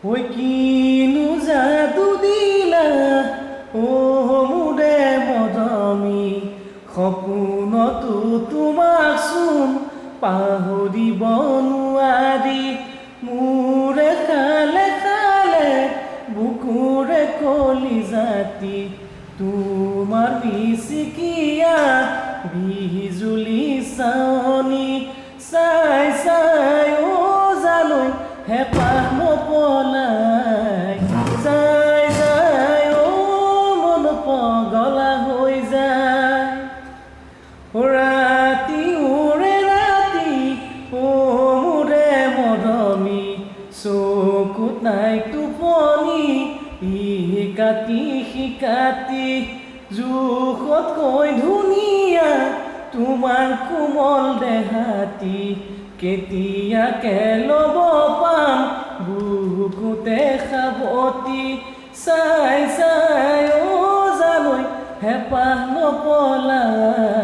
ঐ কিনো যাদু দিলা মোৰে মৰমী সপোনতো তোমাক চোন পাহৰিব নোৱাৰি মোৰে খালে খালে বুকুৰে কলিজাতি তোমাৰ বিচিকিয়া বিজুলি চাৱনি চাই চাই জালৈ হেঁপাহ নপলাই যায় যায় মন পগলা হৈ যায় ৰাতি ওৰে ৰাতি মোৰে মৰমী চকুত নাই টোপনি শিকাতি জোখতকৈ ধুনীয়া তোমাৰ কোমল দেহাতি কেতিয়াকে ল'ব পাম বুকুতে সাৱতি চাই চাই জালৈ হেঁপাহ নপলাই